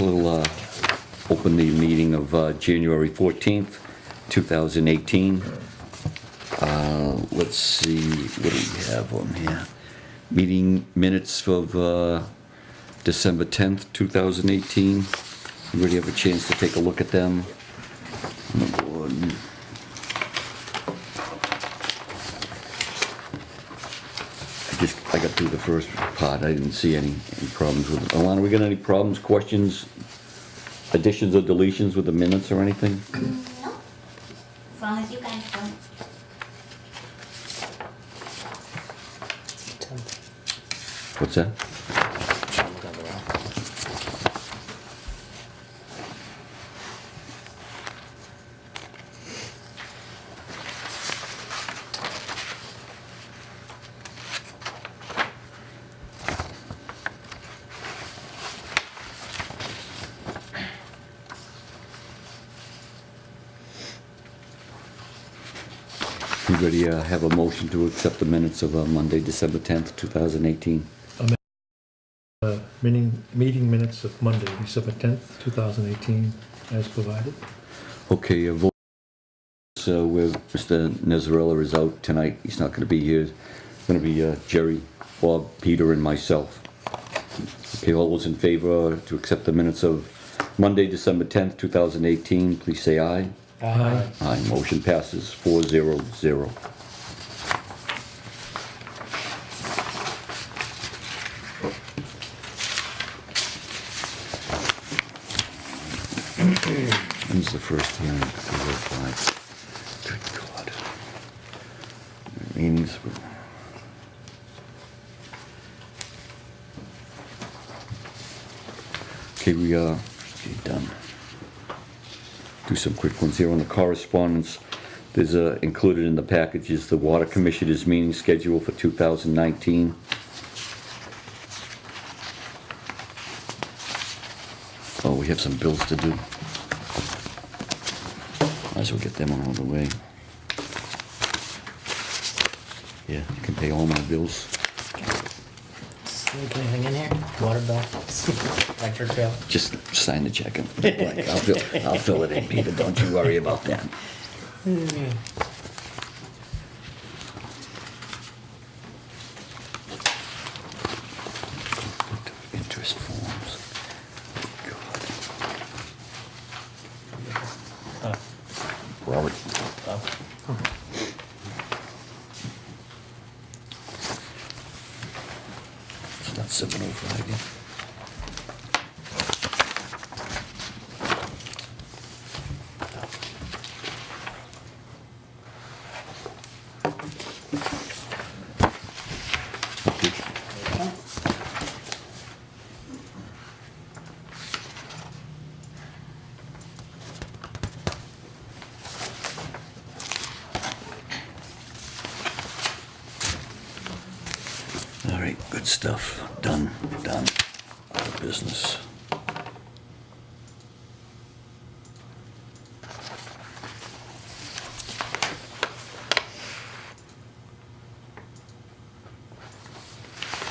We'll open the meeting of January 14th, 2018. Let's see, what do we have on here? Meeting minutes of December 10th, 2018. Everybody have a chance to take a look at them? Number one. I got through the first part. I didn't see any problems with it. Alana, we got any problems, questions, additions or deletions with the minutes or anything? No, as long as you guys don't. What's that? Anybody have a motion to accept the minutes of Monday, December 10th, 2018? Meeting minutes of Monday, December 10th, 2018, as provided. Okay, a vote where Mr. Nezarella is out tonight. He's not going to be here. It's going to be Jerry, Bob, Peter, and myself. Okay, all those in favor to accept the minutes of Monday, December 10th, 2018, please say aye. Aye. Aye, motion passes 4-0-0. When's the first hearing? 405. Good God. Meetings. Okay, we are done. Do some quick ones here on the correspondence. There's included in the package is the Water Commissioner's meeting schedule for 2019. Oh, we have some bills to do. Might as well get them out of the way. Yeah, you can pay all my bills. Anything in here? Water bill, electric bill. Just sign the check and put it blank. I'll fill it in, Peter. Don't you worry about that. Interest forms. God. Robert. It's not 7:05 yet. All right, good stuff. Done. Out of business.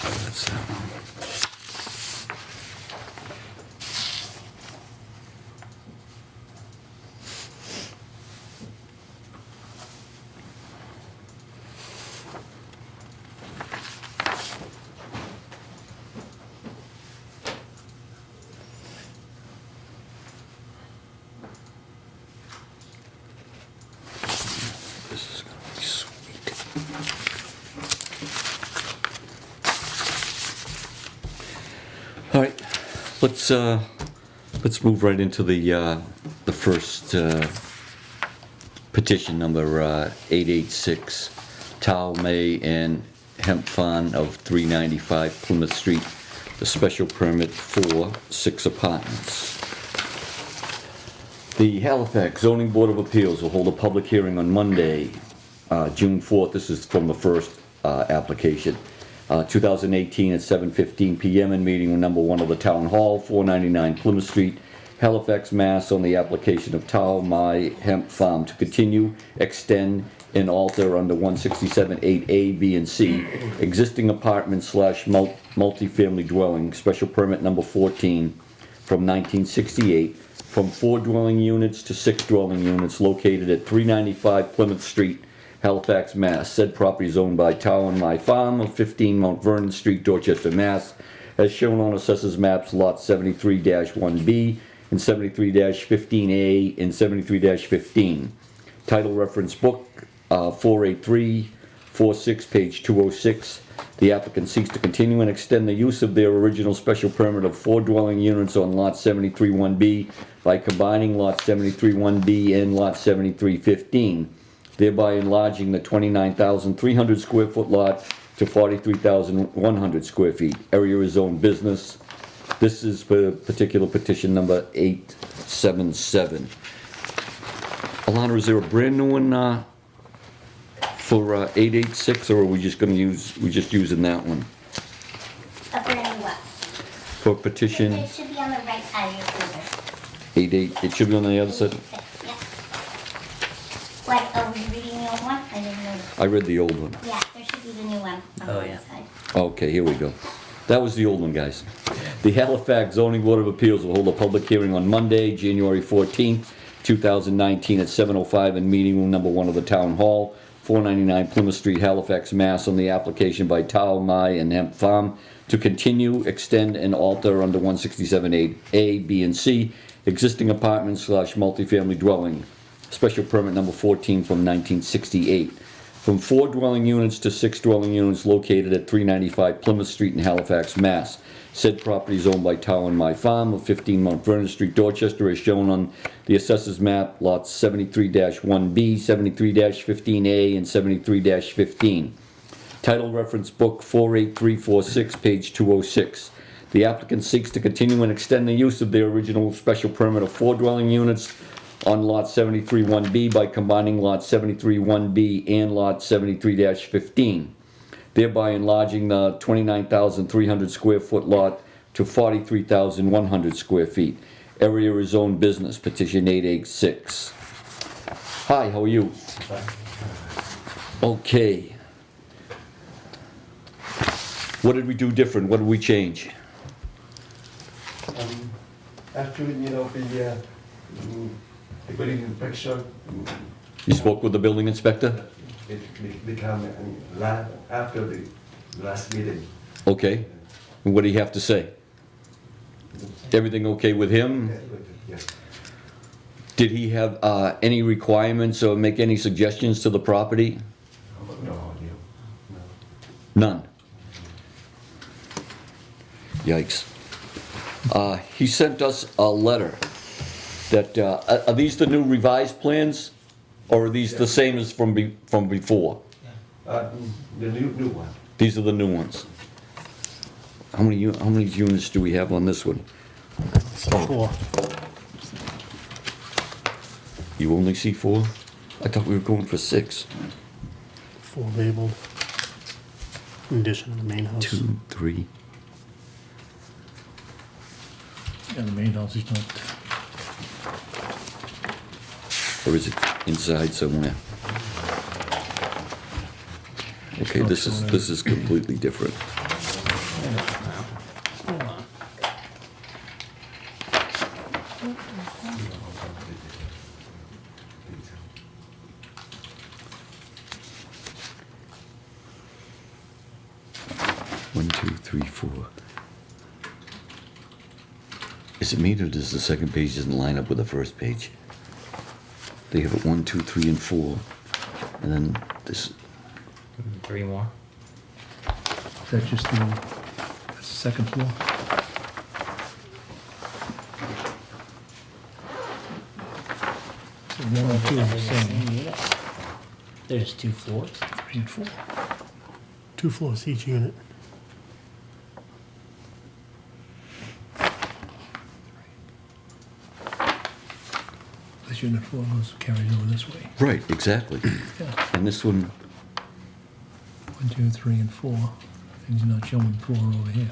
That's that one. This is gonna be sweet. All right, let's move right into the first petition number 886, Tao May and Hemp Farm of 395 Plymouth Street, the special permit for 6 apartments. The Halifax Zoning Board of Appeals will hold a public hearing on Monday, June 4th. This is from the first application. 2018 at 7:15 p.m. in meeting room number 1 of the Town Hall, 499 Plymouth Street, Halifax, Mass. On the application of Tao Mai Hemp Farm to continue, extend, and alter under 167(8)A, B, and C, existing apartment / multifamily dwelling, special permit number 14 from 1968, from 4 dwelling units to 6 dwelling units located at 395 Plymouth Street, Halifax, Mass. Said property is owned by Tao and My Farm of 15 Mount Vernon Street, Dorchester, Mass. As shown on Assessors Maps Lot 73-1B and 73-15A and 73-15. Title reference book 48346, page 206. The applicant seeks to continue and extend the use of their original special permit of 4 dwelling units on lot 73-1B by combining lot 73-1B and lot 73-15, thereby enlarging the 29,300 square foot lot to 43,100 square feet. Area is zoned business. This is for particular petition number 877. Alana, is there a brand new one for 886, or are we just using that one? A brand new what? For petition It should be on the right side of your folder. 88, it should be on the other side? 86, yeah. What, are we reading the old one? I didn't notice. I read the old one. Yeah, there should be the new one on the Oh, right yeah. side. Okay, here we go. That was the old one, guys. The Halifax Zoning Board of Appeals will hold a public hearing on Monday, January 14th, 2019 at 7:05 in meeting room number 1 of the Town Hall, 499 Plymouth Street, Halifax, Mass. On the application by Tao, My, and Hemp Farm to continue, extend, and alter under 167A, B, and C existing apartments / multifamily dwelling. Special permit number 14 from 1968. From 4 dwelling units to 6 dwelling units located at 395 Plymouth Street in Halifax, Mass. Said property is owned by Tao and My Farm of 15 Mount Vernon Street, Dorchester, as shown on the assessors map, lots 73-1B, 73-15A, and 73-15. Title reference book 48346, page 206. The applicant seeks to continue and extend the use of their original special permit of 4 dwelling units on lot 73-1B by combining lot 73-1B and lot 73-15, thereby enlarging the 29,300 square foot lot to 43,100 square feet. Area is zoned business, petition 886. Hi, how are you? Okay. What did we do different? What did we change? Actually, the building inspection, You spoke with the building inspector? it become after the last meeting. Okay. And what do you have to say? Everything okay with him? Yes. Did he have any requirements or make any suggestions to the property? No. None. Yikes. He sent us a letter that, are these the new revised plans? Or are these the same as from before? The new one. These are the new ones. How many units do we have on this one? 4. You only see 4? I thought we were going for 6. 4 labeled. In addition to the main house. 2, 3. Yeah, the main house is not, Or is it inside somewhere? Okay, this is completely different. Hold on. One, 2, 3, 4. Is it me or does the second page doesn't line up with the first page? They have it 1, 2, 3, and 4, and then this. 3 more. is that just that's the second floor? So 1 and 2 are the same, There's 2 floors. 3 and 4. 2 floors each unit. This unit 4 goes, carries over this way. Right, exactly. Yeah, And this one, 1, 2, 3, and 4, and he's not showing 4 over here.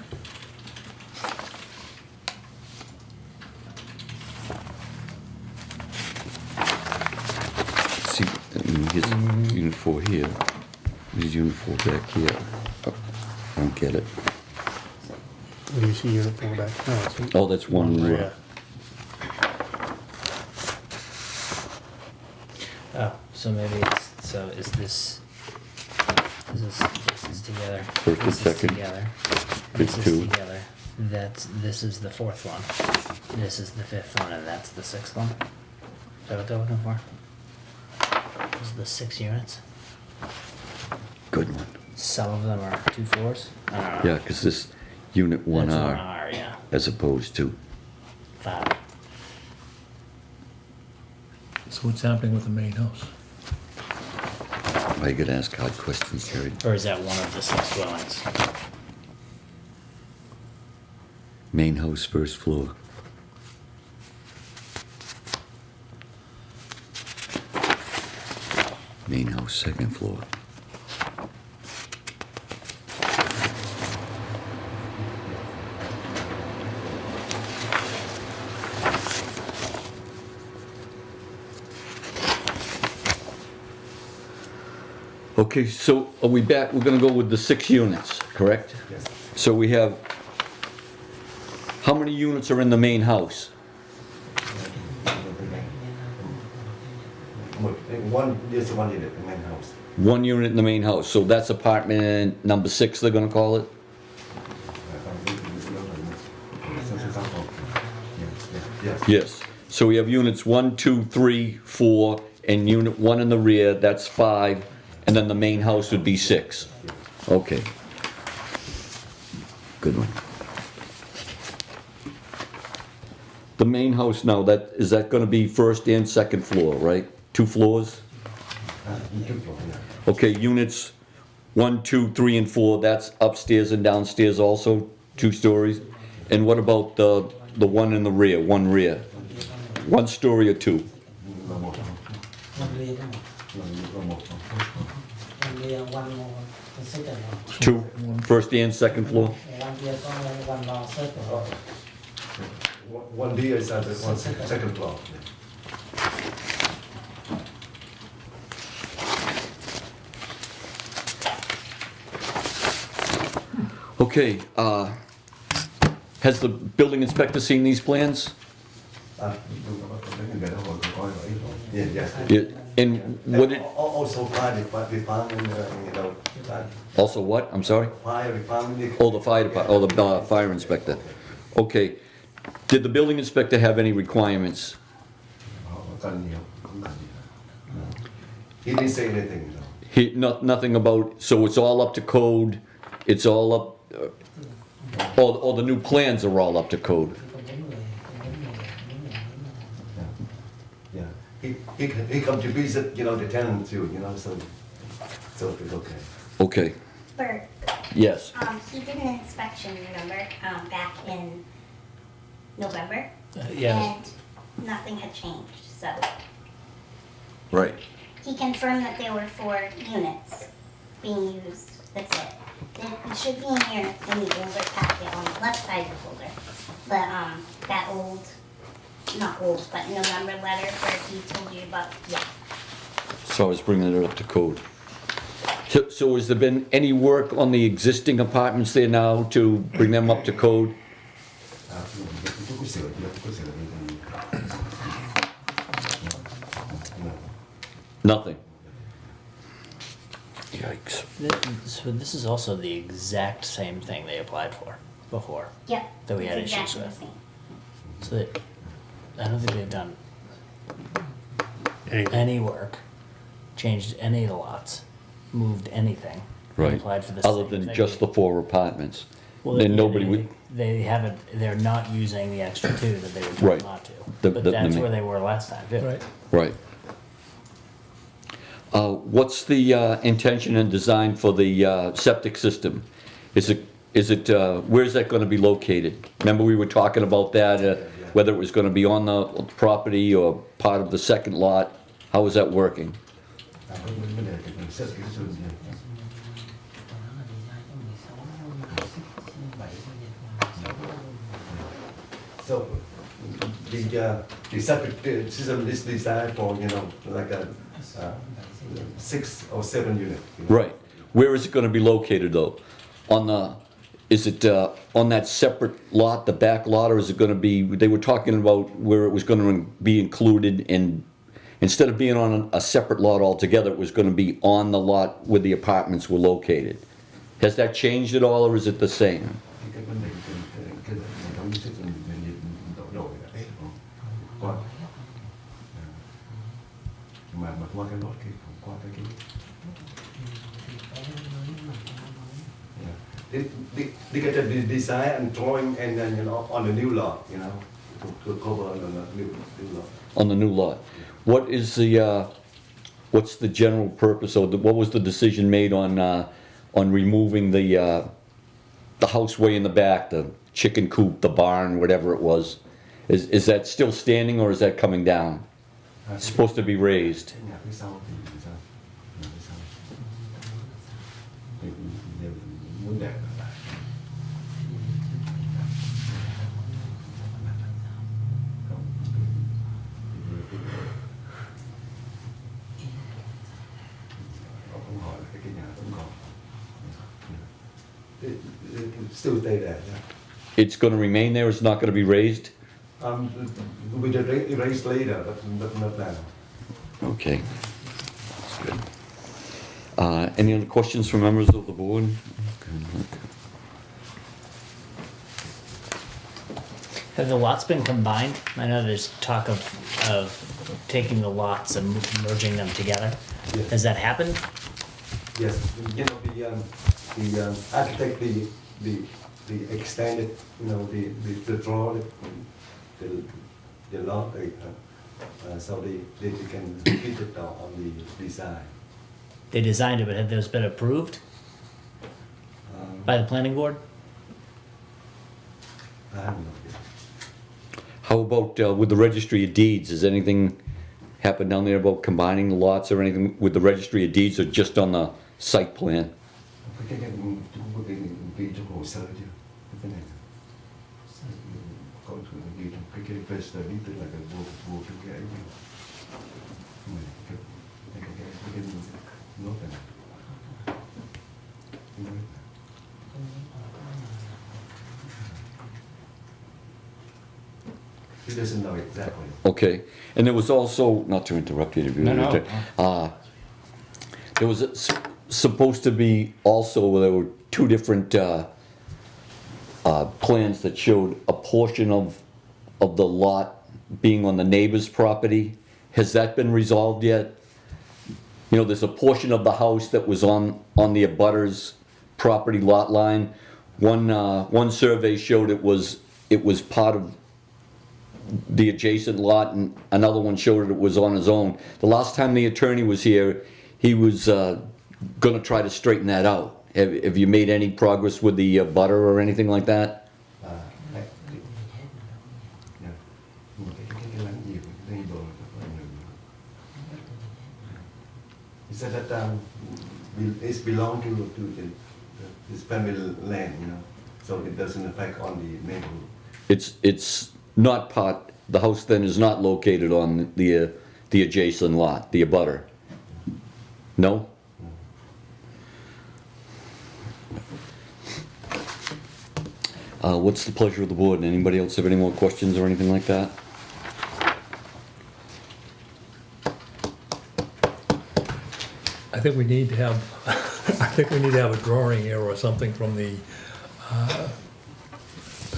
see, I mean, here's unit 4 here. There's unit 4 back here. Oh, I don't get it. What do you see unit 4 back? No, it's Oh, that's one rear. rear. Oh, so maybe it's, so is this is together. First and This is second. together. It's This two. is together. This is the fourth one. This is the fifth one, and that's the sixth one. Is that what they're looking for? This is the 6 units. Good one. Some of them are 2 floors. I don't know. Yeah, because this unit That's 1R 1R, yeah. as opposed to, 5. So what's happening with the main house? why you gonna ask hard questions, Jerry? Or is that one of the 6 dwellings? Main house, first floor. Main house, second floor. Okay, so are we back? We're gonna go with the 6 units, correct? Yes. So we have, how many units are in the main house? One, just one unit in my house. 1 unit in the main house, so that's apartment number 6, they're gonna call it? Yes. Yes. So we have units 1, 2, 3, 4, and unit 1 in the rear, that's 5, and then the main house would be 6. Okay. Good one. The main house now, is that gonna be first and second floor, right? 2 floors? Okay, units 1, 2, 3, and 4, that's upstairs and downstairs also, 2 stories? And what about the one in the rear, 1 rear? 1 story or 2? Two, first and second floor? One D is at the second floor. Okay, has the building inspector seen these plans? Yeah, yes. Yeah, and what it, Also fire department, also what, I'm sorry? fire department. Oh, the fire department, oh, the fire inspector. Okay, did the building inspector have any requirements? He didn't say anything, no. Nothing about, so it's all up to code, it's all up, or the new plans are all up to code? Yeah, he come to visit, the tenant too, so it's okay. Okay, Bert, yes, he did an inspection, remember, back in November? Yeah. And nothing had changed, so right. he confirmed that there were 4 units being used, that's it. It should be in here in the older packet on the left side of the folder. That old, not old, but November letter where he told you about, yeah. So I was bringing it up to code. So has there been any work on the existing apartments there now to bring them up to code? Nothing. Yikes. So this is also the exact same thing they applied for before. Yep. That we had it's issues exactly the with. same. So that, I don't think they've done Anyway, any work, changed any of the lots, moved anything. They Right. applied for the Other same than thing. just the 4 apartments. Well, Then yeah, nobody would, They haven't, they're not using the extra 2 that they were Right. told not to. The- But the- that's the- where they were last time too. Right. right. What's the intention and design for the septic system? Is it, where's that gonna be located? Remember we were talking about that, whether it was gonna be on the property or part of the second lot? How is that working? So, the septic system is designed for, like a 6 or 7 unit. Right. Where is it gonna be located though? On the, is it on that separate lot, the back lot, or is it gonna be, they were talking about where it was gonna be included in, instead of being on a separate lot altogether, it was gonna be on the lot where the apartments were located. Has that changed at all, or is it the same? Thì cái vấn đề cái hệ thống xây dựng mình đổi đấy không? Qua mà qua cái lót kia không qua cái yeah. They get the design and drawing and then on the new lot, to cover on the new lot. On the new lot? What is the, what's the general purpose, or what was the decision made on removing the house way in the back, the chicken coop, the barn, whatever it was? Is that still standing, or is that coming down? It's supposed to be raised. Nhà phía sau thì sao? Nhà phía sau. Thì muốn đẹp lại. Ông hỏi là cái nhà vẫn còn. It still stay there, yeah. It's gonna remain there, it's not gonna be raised? We did erase later, but not now. Okay. That's good. Any other questions from members of the board? Have the lots been combined? I know there's talk of taking the lots and merging them together. Yes. Has that happened? Yes, the architect, the extended, the draw, the lot, so they can fit it on the design. They designed it, but have those been approved by the planning board? I have no idea. How about with the registry of deeds? Has anything happened down there about combining the lots or anything with the registry of deeds, or just on the site plan? Cái ghi trong hồ sơ chưa? Cái này có ghi trong cái register deed, tức là cái vô cái ấy chứ. Cái nốt này. He doesn't know exactly. Okay, and there was also, not to interrupt you, No. there was supposed to be also, there were two different plans that showed a portion of the lot being on the neighbor's property. Has that been resolved yet? You know, there's a portion of the house that was on the abutter's property lot line. One survey showed it was part of the adjacent lot, and another one showed it was on his own. The last time the attorney was here, he was gonna try to straighten that out. Have you made any progress with the butter or anything like that? He said that it's belong to his family land, so it doesn't affect on the neighborhood. It's not part, the house then is not located on the adjacent lot, the abutter? No? What's the pleasure of the board? Anybody else have any more questions or anything like that? I think we need to have, I think we need to have a drawing here or something from the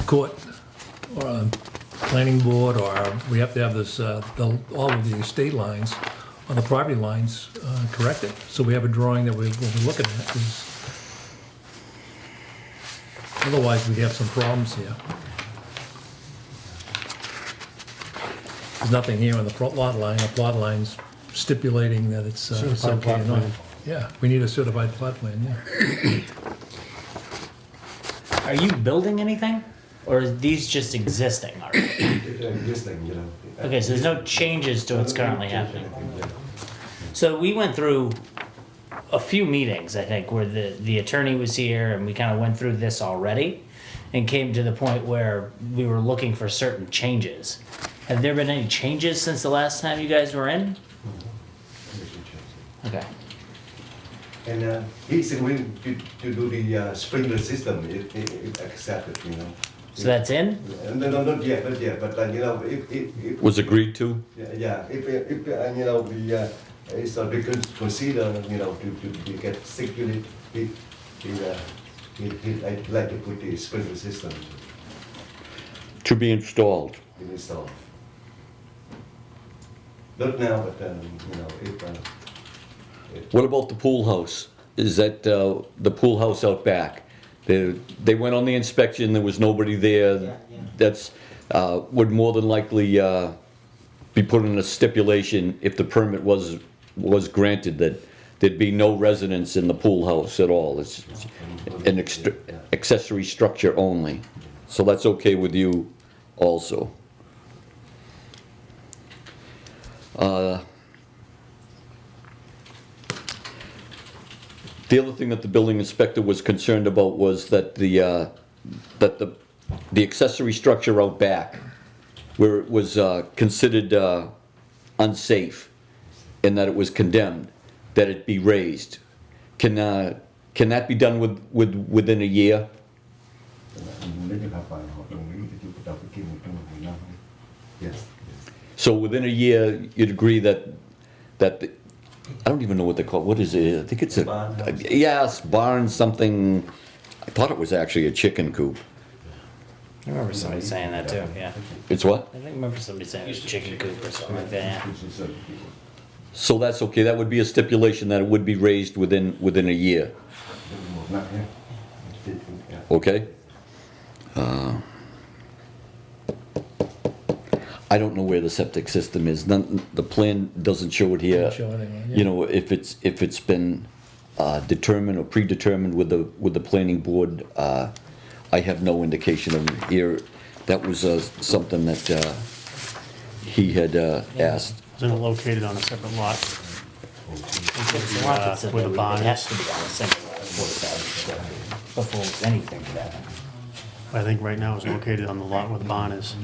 court or planning board, or we have to have this, all of the estate lines on the property lines corrected. So we have a drawing that we'll be looking at, 'cause otherwise we have some problems here. There's nothing here on the front lot line, the plot line's stipulating that it's Certified okay plot and all. plan. Yeah, we need a certified plot plan, yeah. Are you building anything? Or are these just existing already? This thing, Okay, so there's no changes to what's currently happening. So we went through a few meetings, I think, where the attorney was here and we kind of went through this already and came to the point where we were looking for certain changes. Have there been any changes since the last time you guys were in? Okay. And he's willing to do the sprinkler system if accepted, you know. So that's in? No, not yet, but you know, if Was agreed to? yeah, if you know, it's we could consider, you know, to get 6 unit, he'd like to put the sprinkler system To be installed. installed. Not now, but you know, What about the pool house? Is that the pool house out back? They went on the inspection, there was nobody there. That's, would more than likely be put in a stipulation if the permit was granted that there'd be no residence in the pool house at all. It's an accessory structure only. So that's okay with you also. The other thing that the building inspector was concerned about was that the accessory structure out back, where it was considered unsafe and that it was condemned, that it be raised. Can that be done within a year? yes. So within a year, you'd agree that I don't even know what they call it. What is it? I think it's Barn house. yes, barn something. I thought it was actually a chicken coop. I remember somebody saying that too, yeah. It's what? I think I remember somebody saying it was a chicken coop or something like that, yeah. So that's okay. That would be a stipulation that it would be raised within a year. Okay. I don't know where the septic system is. The plan doesn't show it here. Doesn't show anything, yeah. You know, if it's been determined or predetermined with the planning board, I have no indication of it here. That was something that he had asked. Isn't it located on a separate lot? It's a lot that said Where that the barn it has is. to be on a single lot, 40,000 square feet, before anything could happen. I think right now it's located on the lot where the barn is.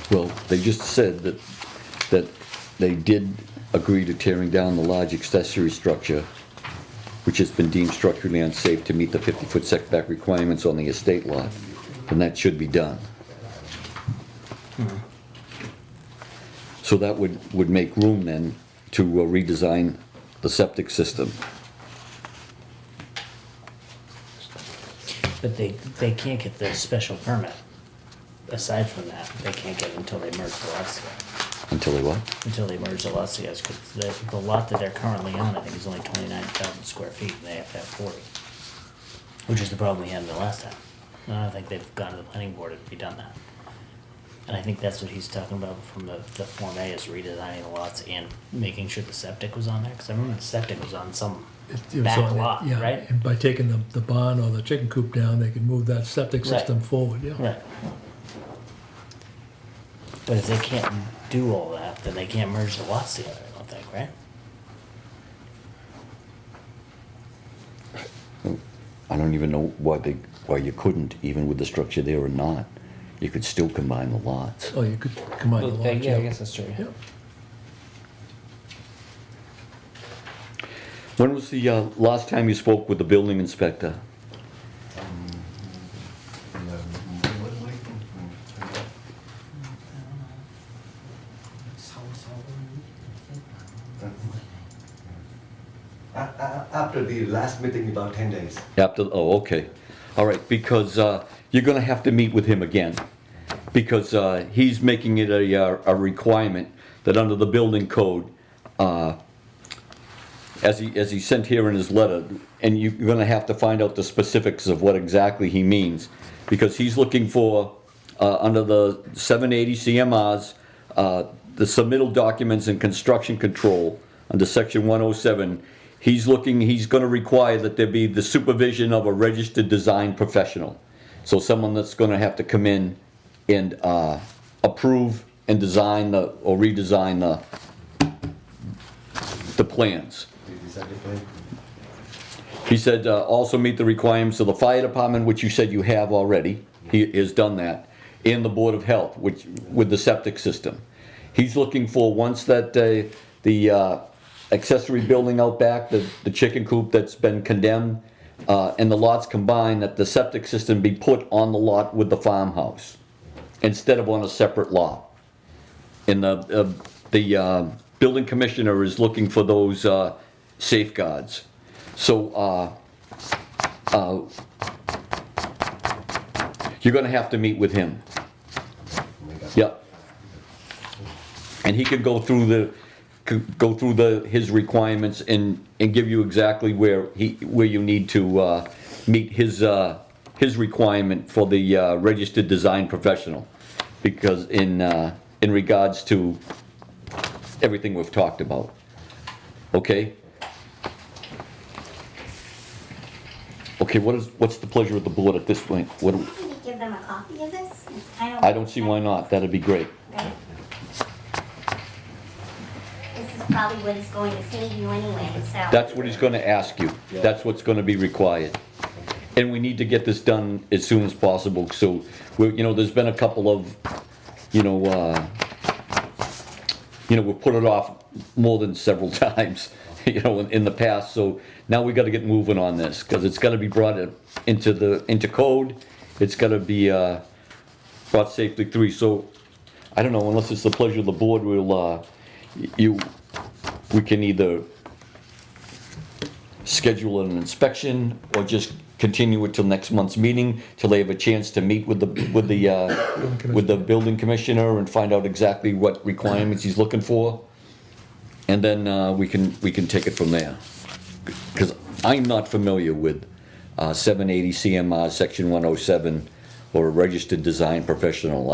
Well, they just said that they did agree to tearing down the large accessory structure, which has been deemed structurally unsafe to meet the 50-foot setback requirements on the estate lot, and that should be done. So that would make room then to redesign the septic system. But they can't get the special permit. Aside from that, they can't get it until they merge the lots together. Until they what? Until they merge the lots together, because the lot that they're currently on, I think, is only 29,000 square feet, and they have to have 40. Which is the problem we had the last time. And I don't think they've gone to the planning board to be done that. And I think that's what he's talking about from the Form A, is redesigning the lots and making sure the septic was on there, because I remember the septic was on some It was back on it, lot, yeah. right? And by taking the barn or the chicken coop down, they could move that septic Right. system forward, yeah. Right. But if they can't do all that, then they can't merge the lots together, I don't think, right? I don't even know why you couldn't, even with the structure there or not. You could still combine the lots. Oh, you could combine the lots, yeah. that's true. Yeah. When was the last time you spoke with the building inspector? After the last meeting, about 10 days. Oh, okay. All right, because you're gonna have to meet with him again. Because he's making it a requirement that under the building code, as he sent here in his letter, and you're gonna have to find out the specifics of what exactly he means. Because he's looking for, under the 780 CMRs, the submittal documents and construction control, under section 107, he's gonna require that there be the supervision of a registered design professional. So someone that's gonna have to come in and approve and design or redesign the plans. They decided to play. He said, also meet the requirements of the fire department, which you said you have already. He has done that. And the Board of Health, which, with the septic system. He's looking for, once that, the accessory building out back, the chicken coop that's been condemned, and the lots combined, that the septic system be put on the lot with the farmhouse, instead of on a separate lot. And the building commissioner is looking for those safeguards. So, you're gonna have to meet with him. Yep. And he can go through his requirements and give you exactly where you need to meet his requirement for the registered design professional. Because in regards to everything we've talked about. Okay? Okay, what's the pleasure of the board at this point? What do we- Can you give them a copy of this? It's kind of I don't see why not, that'd be great. Right? This is probably what it's going to save you anyway, so. That's what he's gonna ask you, that's what's gonna be required. And we need to get this done as soon as possible, so, there's been a couple of, we've put it off more than several times, in the past, so now we gotta get moving on this, cause it's gotta be brought into code, it's gotta be, brought safely through, so, I don't know, unless it's the pleasure of the board, we can either schedule an inspection, or just continue it till next month's meeting, till they have a chance to meet with the building commissioner and find out exactly what requirements he's looking for. And then, we can take it from there. Because I'm not familiar with 780 CMR Section 107 or a registered design professional.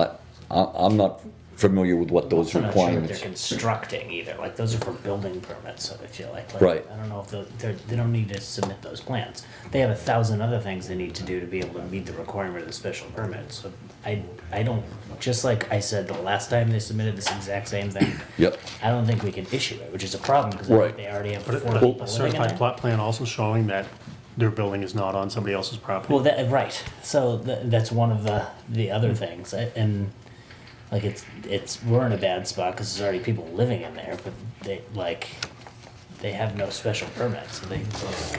I'm not familiar with what those I'm not sure what requirements. they're constructing either, like, those are for building permits, I feel like. Right. I don't know if they don't need to submit those plans. They have 1,000 other things they need to do to be able to meet the requirement of the special permit, so I don't, just like I said the last time they submitted this exact same thing, Yep, I don't think we can issue it, which is a problem, because I Right. think they already have But 4 a people living in certified there. plot plan also showing that their building is not on somebody else's property. Well, right, so that's one of the other things, and like we're in a bad spot because there's already people living in there, but they have no special permits, so they.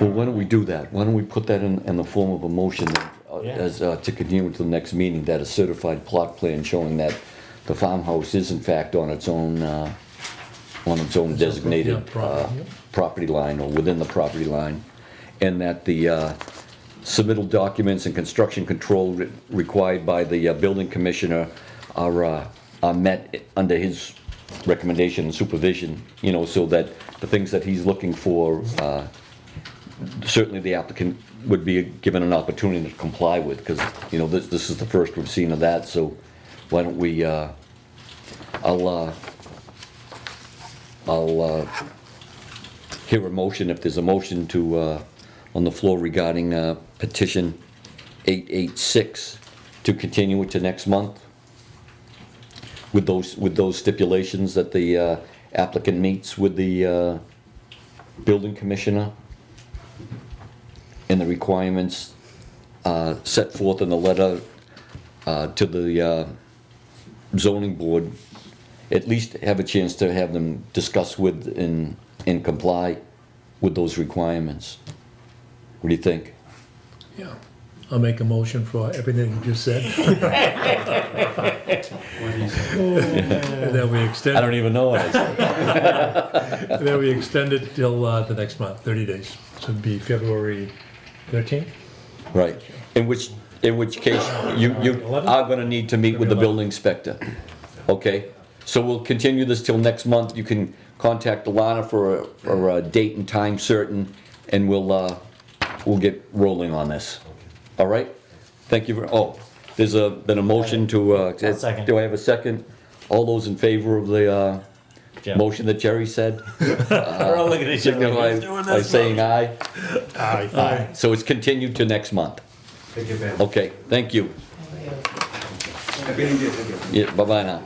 well, why don't we do that? Why don't we put that in the form of a motion Yeah. as, to continue to the next meeting, that a certified plot plan showing that the farmhouse is in fact on its own designated Yeah, property, yeah. property line, or within the property line, and that the submittal documents and construction control required by the building commissioner are met under his recommendation and supervision, so that the things that he's looking for, certainly the applicant would be given an opportunity to comply with, because, this is the first we've seen of that, so why don't we, I'll hear a motion, if there's a motion to, on the floor regarding petition 886, to continue it to next month, with those stipulations that the applicant meets with the building commissioner, and the requirements set forth in the letter to the zoning board, at least have a chance to have them discuss with and comply with those requirements. What do you think? Yeah, I'll make a motion for everything you just said. And then we extend, I don't even know what I said. then we extend it till the next month, 30 days. So it'd be February 13th? Right, in which case, you are gonna need to meet with the building inspector, okay? So we'll continue this till next month, you can contact Alana for a date and time certain, and we'll get rolling on this, all right? Thank you there's been a motion to, second. do I have a second? All those in favor of the Jim. motion that Jerry said? We're all looking at each other like, Signify by saying aye. Aye. So it's continued to next month. Thank you, Ben. Okay, thank you. Happy New Year, thank you. Yeah, bye-bye now.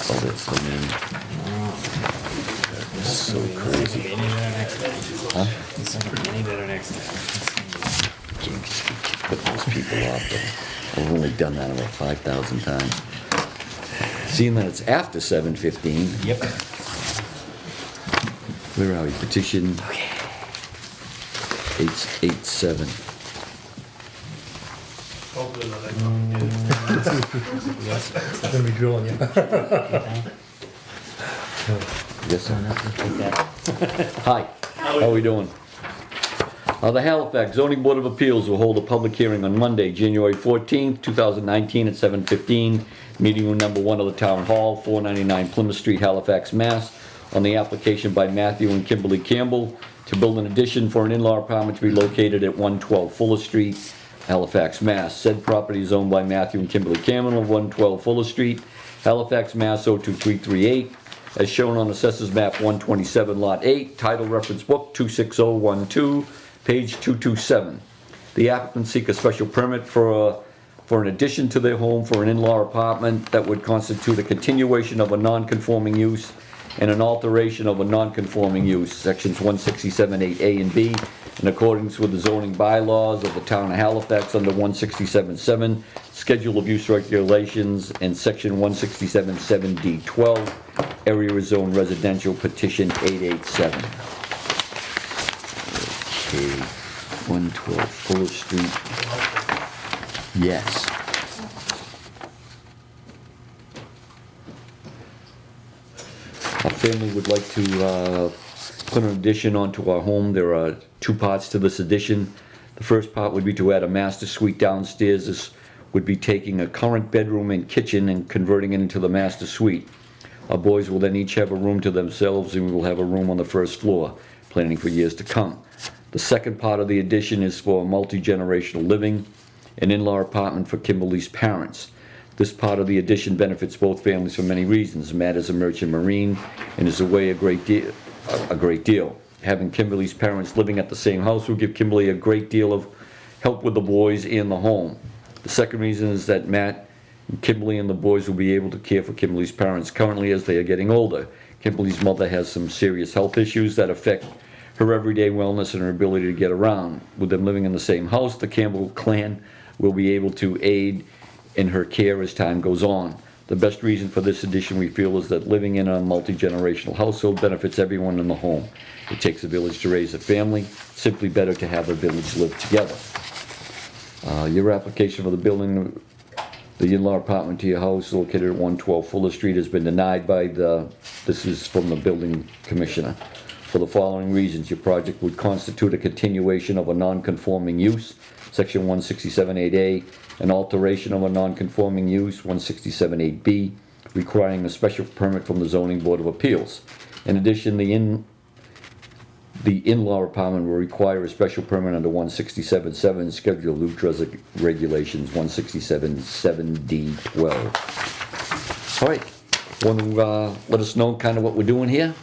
Oh, that's the name. So crazy. Any better next time. Huh? It's not gonna be any better next time. Put those people off there. I've only done that about 5,000 times. Seeing that it's after 7:15, Yep. where are we? Petition 887. I'm gonna be drilling you. Yes, sir. Take that. Hi, how are we doing? The Halifax Zoning Board of Appeals will hold a public hearing on Monday, January 14th, 2019 at 7:15. Meeting room number 1 of the Town Hall, 499 Plymouth Street, Halifax, Mass. On the application by Matthew and Kimberly Campbell to build an addition for an in-law apartment to be located at 112 Fuller Street, Halifax, Mass. Said property is owned by Matthew and Kimberly Campbell of 112 Fuller Street, Halifax, Mass. 02338. As shown on Assessors Map 127, Lot 8, Title Reference Book 26012, page 227. The applicant seek a special permit for an addition to their home for an in-law apartment that would constitute a continuation of a non-conforming use and an alteration of a non-conforming use, sections 167(8)A and B, in accordance with the zoning bylaws of the town of Halifax under 167(7), Schedule of Use Regulations, and section 167(7)D12, Area Zone Residential, petition 887. Okay, 112 Fuller Street. Yes. Our family would like to put an addition onto our home. There are 2 parts to this addition. The first part would be to add a master suite downstairs. This would be taking a current bedroom and kitchen and converting it into the master suite. Our boys will then each have a room to themselves, and we will have a room on the first floor, planning for years to come. The second part of the addition is for multi-generational living, an in-law apartment for Kimberly's parents. This part of the addition benefits both families for many reasons. Matt is a merchant marine and is away a great deal. Having Kimberly's parents living at the same house will give Kimberly a great deal of help with the boys and the home. The second reason is that Matt, Kimberly, and the boys will be able to care for Kimberly's parents currently as they are getting older. Kimberly's mother has some serious health issues that affect her everyday wellness and her ability to get around. With them living in the same house, the Campbell clan will be able to aid in her care as time goes on. The best reason for this addition, we feel, is that living in a multi-generational household benefits everyone in the home. It takes a village to raise a family. Simply better to have a village live together. Your application for the building, the in-law apartment to your house located at 112 Fuller Street has been denied by this is from the building commissioner. For the following reasons: your project would constitute a continuation of a non-conforming use, section 167(8)A, an alteration of a non-conforming use, 167(8)B, requiring a special permit from the Zoning Board of Appeals. In addition, the in-law apartment will require a special permit under 167(7), Schedule of Use Regulations, 167(7)D12. All right, want to let us know kind of what we're doing here?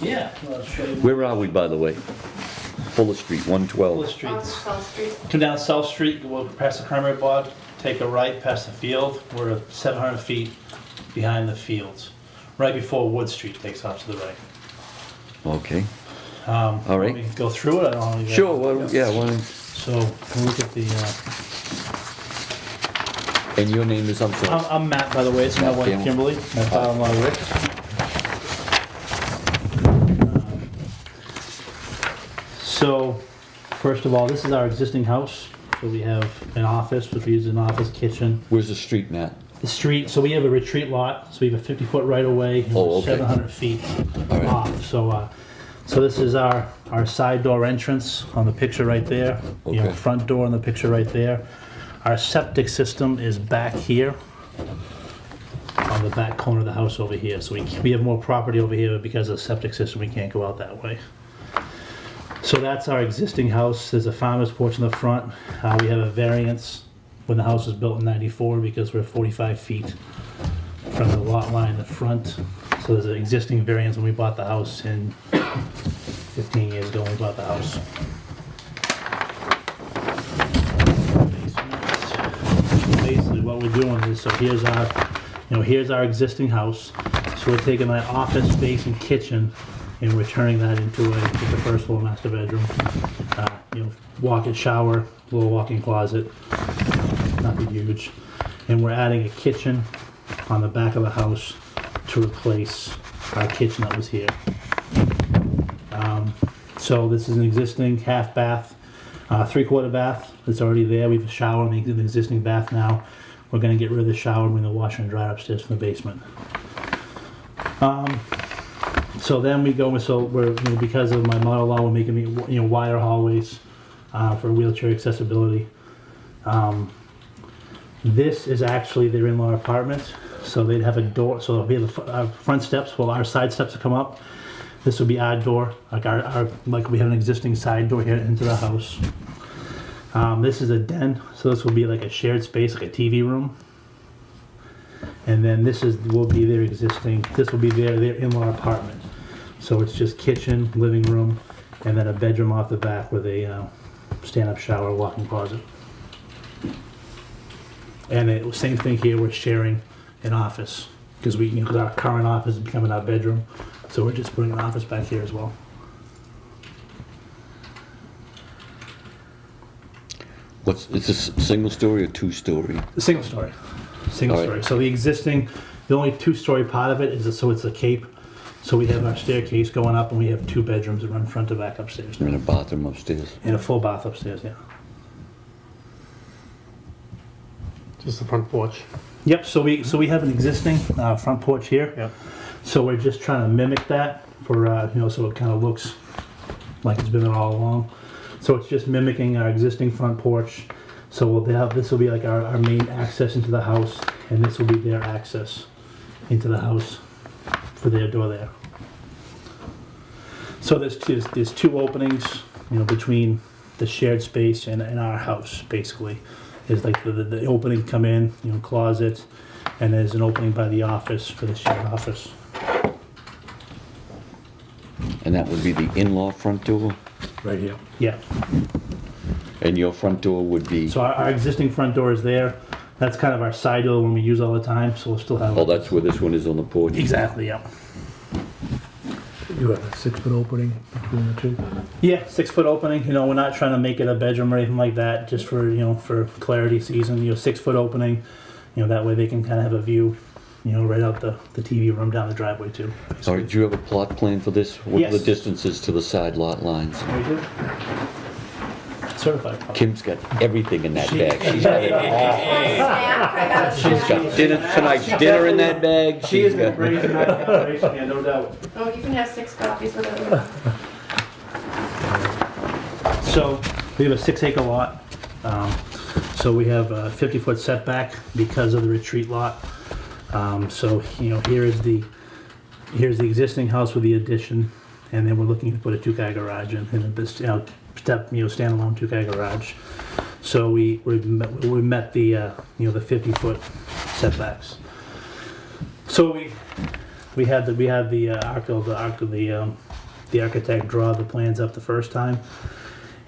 Yeah, I'll show you. Where are we, by the way? Fuller Street, 112. Streets. Come down South Street, go past the Cranberry Bog, take a right past the field. We're 700 feet behind the fields, right before Wood Street takes off to the right. Okay. All right. We go through it. I don't know. Sure, well, yeah, well, So we'll look at the. and your name is, I'm sorry. I'm Matt, by the way. It's my Matt wife Campbell. Kimberly. My father-in-law Rick. So, first of all, this is our existing house. So we have an office, which we use as an office, kitchen. Where's the street, Matt? The street, so we have a retreat lot, so we have a 50-foot right-of-way, and Oh, we're okay. 700 feet All right. off. So this is our side door entrance on the picture right there. You know, Okay. front door on the picture right there. Our septic system is back here, on the back corner of the house over here. So we have more property over here, but because of the septic system, we can't go out that way. So that's our existing house. There's a farmer's porch in the front. We have a variance when the house was built in '94 because we're 45 feet from the lot line in the front. So there's an existing variance when we bought the house in 15 years ago when we bought the house. Basically what we're doing is, so here's our existing house. So we're taking that office space and kitchen and we're turning that into the first floor master bedroom. Walk-in shower, little walk-in closet, nothing huge. And we're adding a kitchen on the back of the house to replace our kitchen that was here. So this is an existing half bath, 3/4 bath that's already there. We have a shower in the existing bath now. We're gonna get rid of the shower and bring the washer and dryer upstairs from the basement. So then we go, so we're, because of my mother-in-law, we're making, wider hallways for wheelchair accessibility. This is actually their in-law apartment, so they'd have a door, so there'll be the front steps, well, our side steps will come up. This will be our door, like we have an existing side door here into the house. This is a den, so this will be like a shared space, like a TV room. And then this will be their in-law apartment. So it's just kitchen, living room, and then a bedroom off the back with a stand-up shower, walk-in closet. And the same thing here, we're sharing an office because because our current office is becoming our bedroom. So we're just putting an office back here as well. Is this single story or 2-story? Single story. Single All right. story. So the only 2-story part of it is, so it's a cape. So we have our staircase going up and we have 2 bedrooms that run front to back upstairs. And a bathroom upstairs. And a full bath upstairs, yeah. Just the front porch. Yep, so we have an existing front porch here. Yep. So we're just trying to mimic that for, so it kind of looks like it's been there all along. So it's just mimicking our existing front porch. So this will be like our main access into the house, and this will be their access into the house for their door there. So there's 2 openings, between the shared space and our house, basically. There's like the opening come in, closet, and there's an opening by the office for the shared office. And that would be the in-law front door? Right here. Yeah. And your front door would be? So our existing front door is there. That's kind of our side door when we use all the time, so we'll still have. Oh, that's where this one is on the porch? Exactly, yeah. You have a 6-foot opening between the two? Yeah, 6-foot opening. We're not trying to make it a bedroom or anything like that, just for, for clarity season. 6-foot opening. That way they can kind of have a view, right out the TV room down the driveway too. All right, do you have a plot plan for this? What are the Yes. distances to the side lot lines? We do. Certified. Kim's got everything in that bag. She's got it all. She's got tonight's dinner in that bag. She is She's going to got. bring it to that conversation, yeah, no doubt. Oh, you can have 6 copies, whatever. So we have a 6-acre lot. So we have a 50-foot setback because of the retreat lot. So here's the existing house with the addition, and then we're looking to put a 2-car garage in, and this standalone 2-car garage. So we met the the 50-foot setbacks. So we had the architect draw the plans up the first time,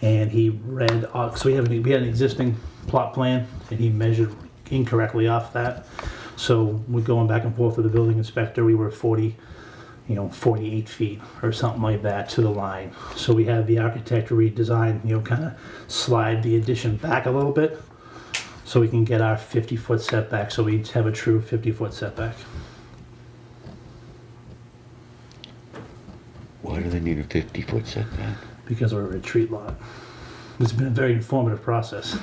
and he read. So we had an existing plot plan, and he measured incorrectly off that. So we're going back and forth with the building inspector. We were 48 feet or something like that to the line. So we had the architect redesign, kind of slide the addition back a little bit so we can get our 50-foot setback. So we have a true 50-foot setback. Why do they need a 50-foot setback? Because we're a retreat lot. It's been a very informative process.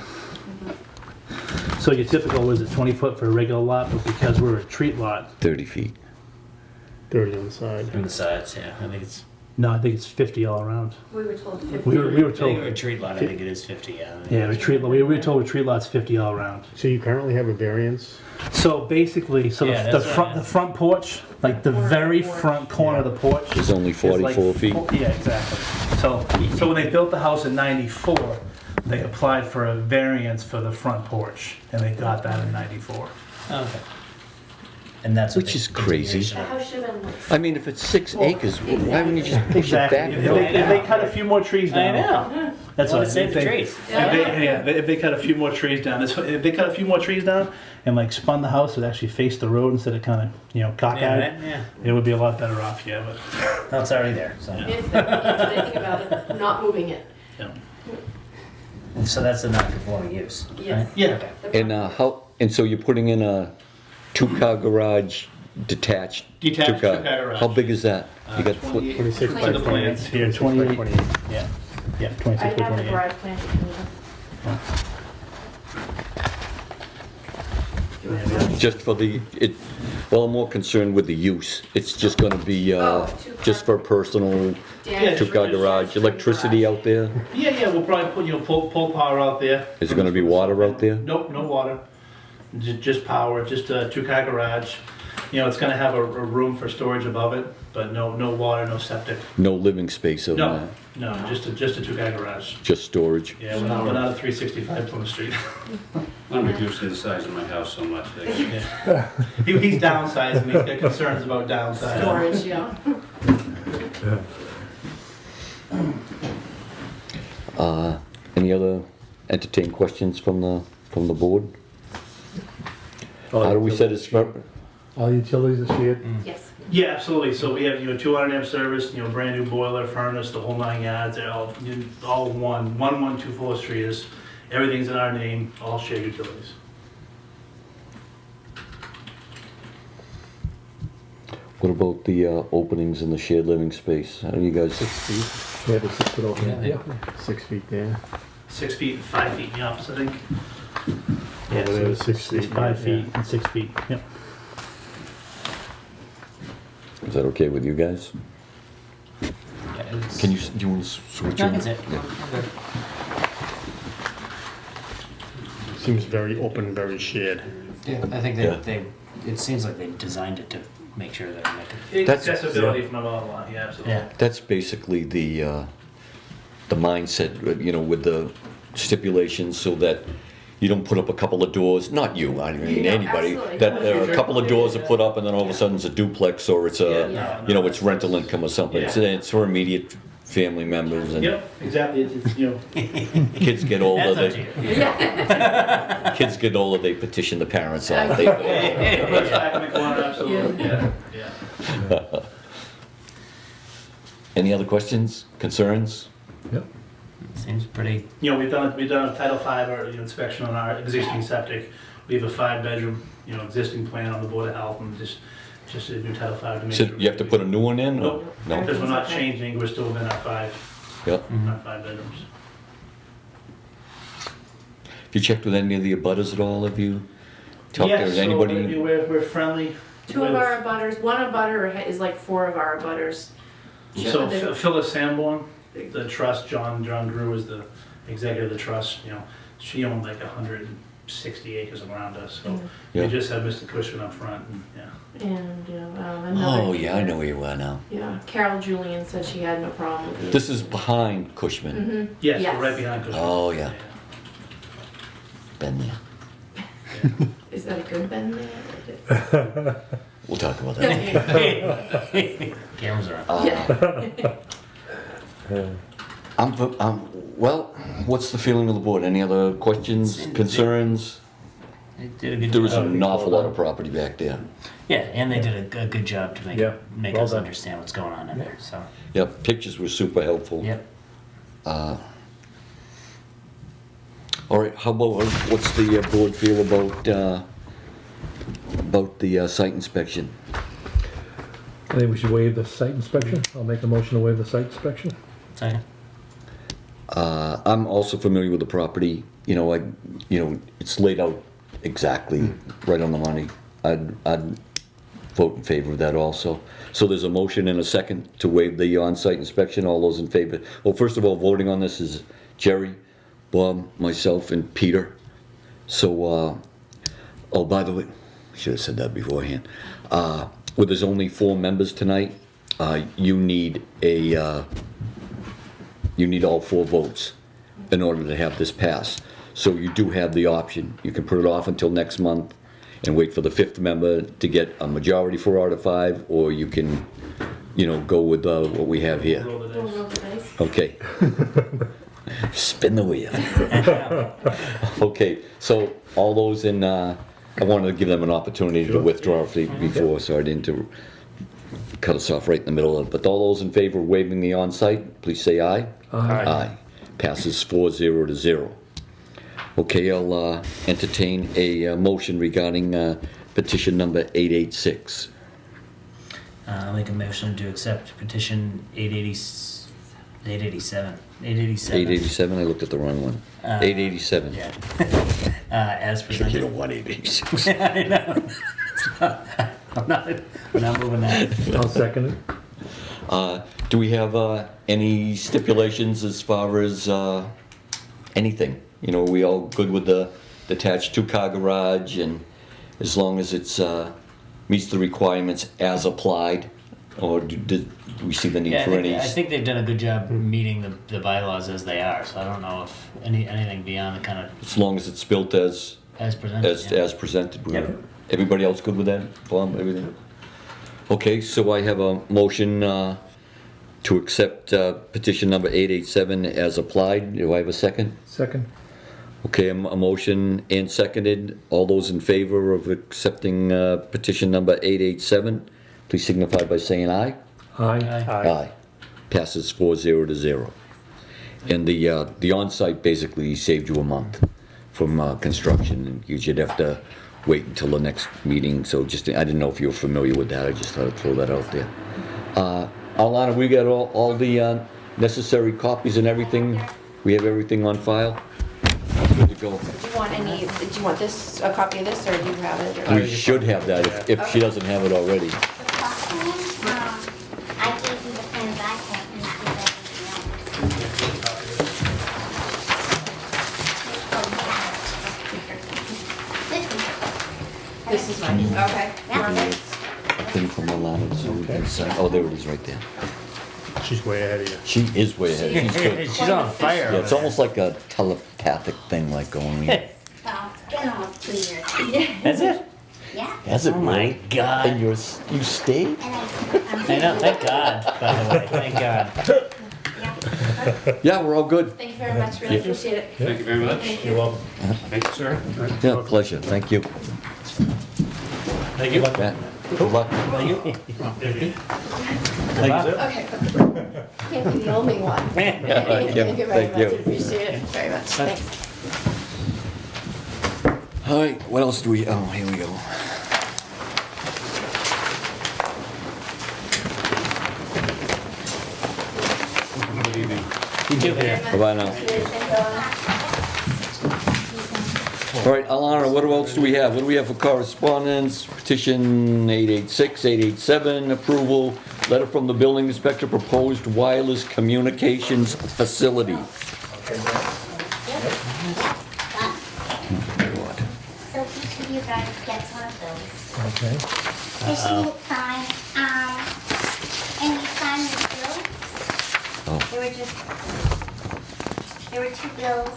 So your typical is 20 foot for a regular lot, but because we're a retreat lot, 30 feet. 30 on the side. On the sides, yeah. I think it's. no, I think it's 50 all around. We were told 50. We were I think told, a retreat lot, I think it is 50, yeah. yeah, retreat lot. We were told retreat lot's 50 all around. So you currently have a variance? So basically, Yeah, the that's what I front porch, like the very front corner of the porch, It's only is like 44 feet. Yeah, exactly. So when they built the house in '94, they applied for a variance for the front porch, and they got that in '94. Okay. And that's what Which the is crazy. The continuation of- house should have been like. I mean, if it's 6 acres, why wouldn't you just push it Exactly. back? If they cut a few more trees I down, know. That's Want what to save the they- trees. If they cut a few more trees down, if they cut a few more trees down and like spun the house to actually face the road instead of kind of, cockeyed, Yeah, it would be a lot better off, yeah, but, no, it's already there, so. It's the, yeah, the thing about it, not moving it. yeah. So that's the non-conforming use, Yes. right? Yeah. Okay. And so you're putting in a two-car garage, detached Detached two-car. two-car garage. How big is that? You got 28 26 to by the 28. plans here, 28, yeah, yeah, 26 I by have the 28. garage plan. if you need them. just for well, I'm more concerned with the use. It's just gonna be, two-car. just for personal Yeah, two-car sure. garage, electricity out there? Yeah, we'll probably put, pull power out there. Is there gonna be water out there? Nope, no water. Just power, just a two-car garage. It's gonna have a room for storage above it, but no water, no septic. No living space over No, there? no, just a two-car garage. Just storage? Yeah, we're not at 365 Plymouth Street. I'm reducing the size of my house so much. Yeah. He's downsizing, he's got concerns about downsizing. Storage, yeah. Any other entertained questions from the board? How do we set this up? All utilities are shared? Yes. Yeah, absolutely. So we have 200 amp service, brand new boiler, furnace, the whole 9 yards. They're all one. 112 Street is everything's in our name, all shared utilities. What about the openings in the shared living space? How do you guys, 6 feet. Yeah, the 6 foot opening. Yeah. 6 feet there. 6 feet, 5 feet in the office, I think. Yeah, so it's 6 feet. 5 feet and 6 feet. Yep. is that okay with you guys? Yeah, it's- Do you want to switch No, in? that's it. Seems very open, very shared. Yeah, I think Yeah. it seems like they designed it to make sure that they make That's- Accessibility from above, yeah, absolutely. Yeah. That's basically the mindset, with the stipulations so that you don't put up a couple of doors, not you, I mean, Yeah, anybody, absolutely. that there are a couple of doors are put up and then all of a sudden it's a duplex or it's Yeah. it's rental income or something. It's for immediate family members and Yep, exactly. kids get older, That's up to you. kids get older, they petition the parents off. They- Let's back in the corner, absolutely. Yeah. Any other questions, concerns? Yep. Seems pretty. We've done a Title V or inspection on our existing septic. We have a 5-bedroom, existing plan on the Board of Health and just a new Title V to make So sure. you have to put a new one in? or- Nope, No? because we're not changing, we're still within our 5 Yep. bedrooms. Have you checked with any of the abutters at all? Have you talked Yes, to so anybody? we're friendly. 2 of with- our abutters, one abutter is like 4 of our abutters. So They're- Phyllis Sanborn, the trust, John Drew is the executive of the trust, she owned like 160 acres around us, so Yeah. we just had Mr. Cushman up front and, And, another. Oh, yeah, I know where you are now. Yeah, Carol Julian said she had no problem with it. This is behind Cushman. Mm-hmm. Yes, Yes. we're right behind Cushman. Oh, yeah. Been there. Is that a good bend there? We'll talk about that. Cameras are on. Yeah. Well, what's the feeling of the board? Any other questions, concerns? They did a good There is job. an awful lot of property back there. Yeah, and they did a good job to make Yeah, make well us done. understand what's going on in there. So, Yep, pictures were super helpful. yep. All right, how about, what's the board feel about the site inspection? I think we should waive the site inspection. I'll make a motion to waive the site inspection. Second. I'm also familiar with the property, it's laid out exactly right on the money. I'd vote in favor of that also. So there's a motion and a second to waive the on-site inspection. All those in favor? Well, first of all, voting on this is Jerry, Bob, myself, and Peter. So, oh, by the way, I should have said that beforehand. Well, there's only 4 members tonight. You need all 4 votes in order to have this pass. So you do have the option. You can put it off until next month and wait for the 5th member to get a majority 4 out of 5, or you can, go with what we have here. Roll the We'll dice. roll the dice. Okay. Spin the wheel. Okay, so all those in, I wanted to give them an opportunity to withdraw before, so I didn't to cut us off right in the middle of it. But all those in favor of waiving the on-site, please say aye. Aye. Passes 4-0 to 0. Okay, I'll entertain a motion regarding petition number 886. I'll make a motion to accept petition 887. 887, I looked at the wrong one. 887. Yeah. As You presented. don't want 886. I know. I'm not moving that. I'll second it. Do we have any stipulations as far as anything? You know, are we all good with the detached two-car garage, and as long as it's meets the requirements as applied? Or do we see the need Yeah, for any? I think they've done a good job meeting the bylaws as they are, so I don't know if anything beyond the kind of As long as it's built as presented. as presented. Yep. Everybody else good with that? Bob, everything? Okay, so I have a motion to accept petition number 887 as applied. Do I have a second? Second. Okay, a motion and seconded. All those in favor of accepting petition number 887, please signify by saying aye. Aye. Aye. Passes 4-0 to 0. And the on-site basically saved you a month from construction, and you should have to wait until the next meeting. So just, I didn't know if you were familiar with that. I just thought I'd throw that out there. Alana, we got all the necessary copies and everything? We have everything on file? Good to go. Do you want this, a copy of this, or do you have it? Or? We should have that if she doesn't have it already. The plot plan, I gave you the plans I have and you gave everything else. This is mine. Okay. Yeah. A thing from Alana, so we can sign. Oh, there it is right there. She's way ahead of you. She is way ahead. She's good. She's on fire. Yeah, it's almost like a telepathic thing, like going. Well, it's been almost 2 years. That's it? Yeah. Has it Oh my really? God. And you stayed? And I know, thank God, by the way, thank God. Yeah. Yeah, we're all good. Thank you very much. Really appreciate it. Thank you very much. Thank You're you. welcome. Thank you, sir. Yeah, pleasure. Thank you. Thank you. Matt, good luck. Thank you. Okay. Can't be the only one. Thank you. Thank you very Thank much. you. Appreciate it very much. Thanks. All right, what else do we, oh, here we go. Good evening. You too. Bye-bye now. All right, Alana, what else do we have? What do we have for correspondence? Petition 886, 887, approval, letter from the building inspector, proposed wireless communications facility. So each of you guys gets one of those. Okay. This needs sign, and you sign the bills. Oh. There were 2 bills.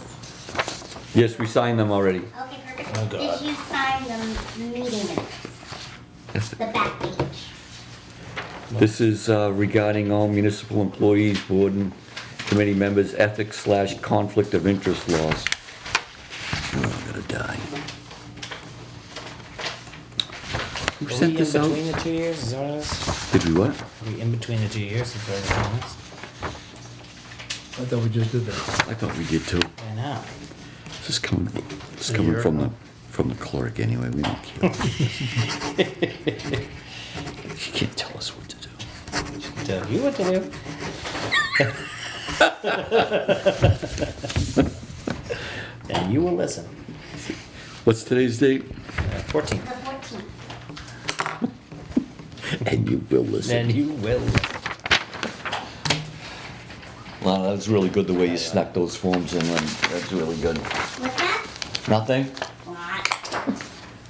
Yes, we signed them already. Okay, perfect. Oh, God. Did you sign the meeting minutes? The back page. This is regarding all municipal employees, board and committee members, ethics/conflict of interest laws. Oh, I'm gonna die. Who Are sent we this in out? between the 2 years, is that what it is? Did we what? Are we in between the 2 years since we're in the comments? I thought we just did that. I thought we did too. I know. This is coming from the clerk anyway, we don't care. She can't tell us what to do. Tell you what to do. And you will listen. What's today's date? 14. The 14th. And you will listen. And you will listen. Lana, that was really good the way you snuck those forms in, and that's really good. What's that? Nothing? What?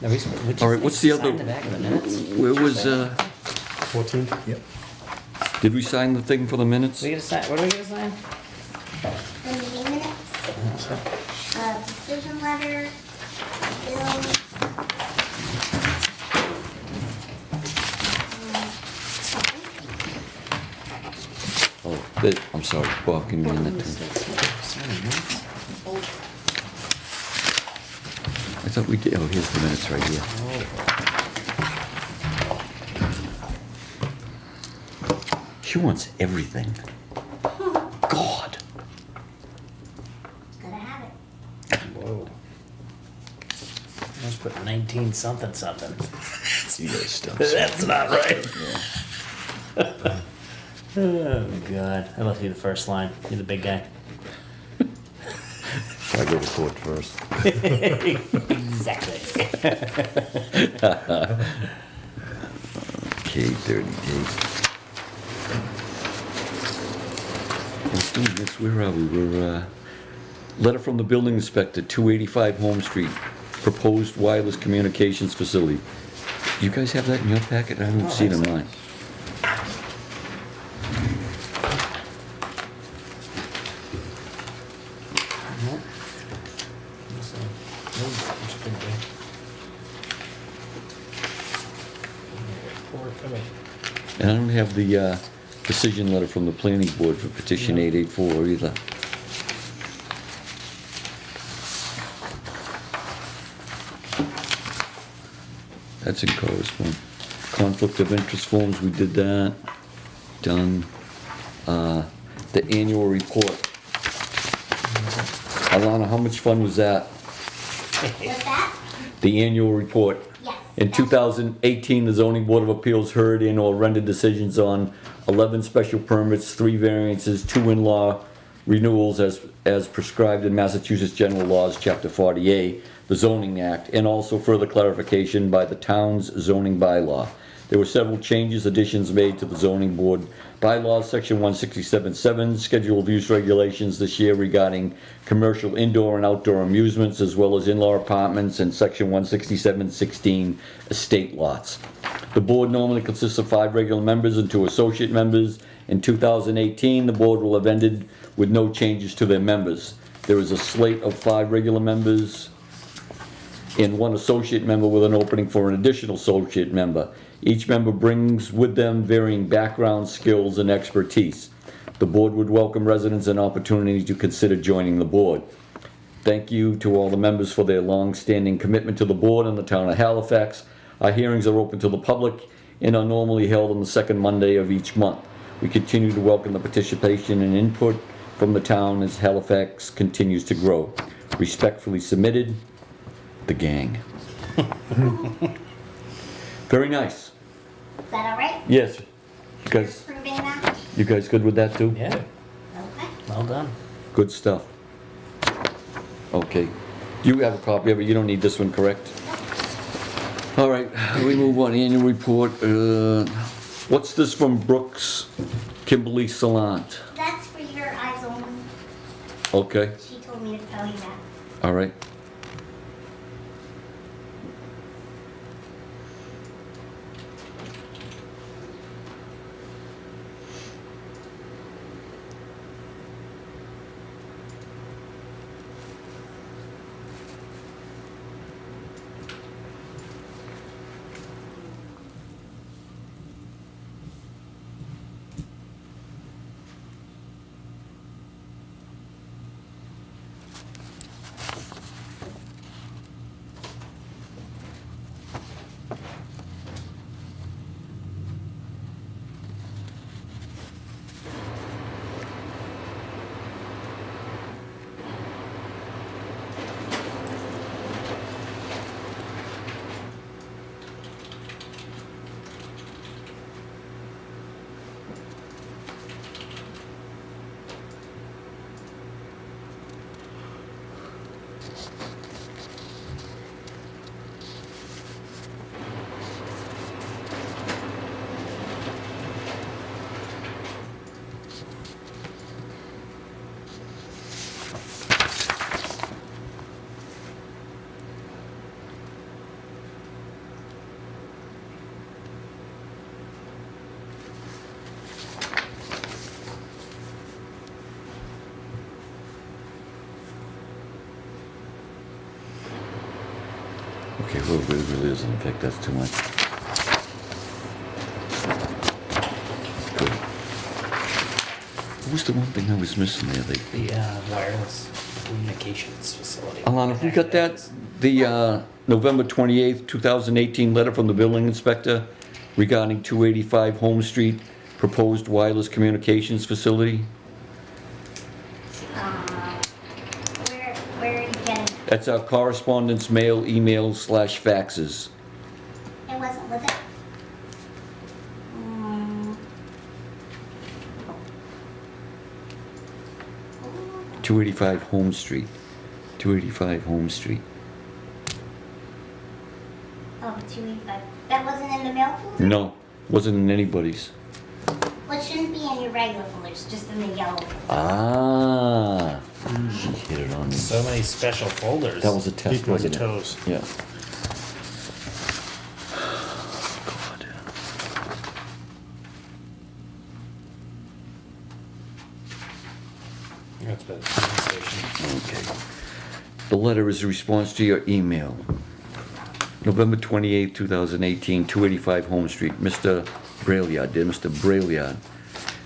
No, we All right, what's the other- Sign the back of the minutes. Where was, 14? Yep. did we sign the thing for the minutes? We gotta sign, what are we gonna sign? The meeting minutes, decision letter, bills. Oh, I'm sorry, Bob, can you hand that to me? I thought we did, oh, here's the minutes right here. She wants everything. God. Gotta have it. Whoa. I was put 19 something something. You guys stuff. That's not right. Oh God! I left you the first line. You're the big guy. I go to court first. Exactly. Okay, 30 days. Let's do this. Where are we? We're, letter from the building inspector, 285 Home Street, proposed wireless communications facility. You guys have that in your packet? I haven't seen it in mine. And I don't have the decision letter from the planning board for petition 884 either. That's in correspondence. Conflict of interest forms, we did that. Done. The annual report. Alana, how much fun was that? What's that? The annual report. Yes. In that's- 2018, the zoning board of appeals heard and or rendered decisions on 11 special permits, 3 variances, 2 in-law renewals as prescribed in Massachusetts General Laws, Chapter 48, the Zoning Act, and also further clarification by the town's zoning bylaw. There were several changes, additions made to the zoning board bylaws, section 167.7, schedule of use regulations this year regarding commercial indoor and outdoor amusements, as well as in-law apartments, and section 167.16, estate lots. The board normally consists of 5 regular members and 2 associate members. In 2018, the board will have ended with no changes to their members. There is a slate of 5 regular members and 1 associate member with an opening for an additional associate member. Each member brings with them varying backgrounds, skills, and expertise. The board would welcome residents an opportunity to consider joining the board. Thank you to all the members for their long-standing commitment to the board and the town of Halifax. Our hearings are open to the public and are normally held on the 2nd Monday of each month. We continue to welcome the participation and input from the town as Halifax continues to grow. Respectfully submitted, the gang. Very nice. Is that all right? Yes. You're approving that? You guys good with that too? Yeah. Okay. Well done. Good stuff. Okay. You have a copy of it. You don't need this one, correct? All right. We move on. Annual report. What's this from Brooks Kimberly Salant? That's for your eyes only. Okay. She told me to tell you that. All right. Okay, well, it really doesn't affect us too much. Good. was the one thing I was missing there? The wireless communications facility. Alana, you got that? The November 28th, 2018 letter from the building inspector regarding 285 Home Street, proposed wireless communications facility? Where are you getting? That's our correspondence, mail, emails / faxes. It wasn't with it. 285 Home Street. 285 Home Street. Oh, 285. That wasn't in the mail folder? No, wasn't in anybody's. Well, it shouldn't be in your regular folder, it's just in the yellow folder. Ah, she hit it on me. So many special folders. That was a test, Keep you on your wasn't it? toes. Yeah. That's better. Train station. Okay. The letter is a response to your email. November 28, 2018, 285 Home Street. Mr. Braillard, dear Mr. Braillard.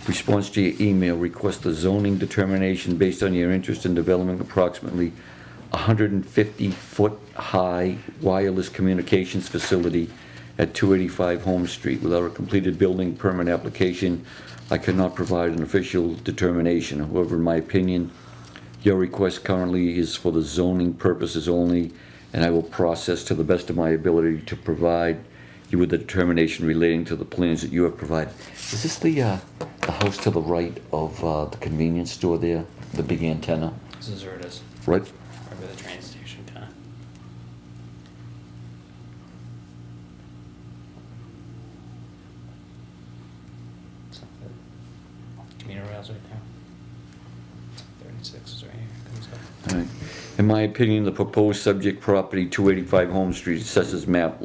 Response to your email, request a zoning determination based on your interest in developing approximately 150-foot high wireless communications facility at 285 Home Street. Without a completed building permit application, I cannot provide an official determination. However, in my opinion, your request currently is for the zoning purposes only, and I will process to the best of my ability to provide you with the determination relating to the plans that you have provided. Is this the house to the right of the convenience store there, the big antenna? This is where it is. Right? Right by the train station, kind of. Commuter rails right there. 36 is right here. Comes up. All right. In my opinion, the proposed subject property, 285 Home Street, assesses map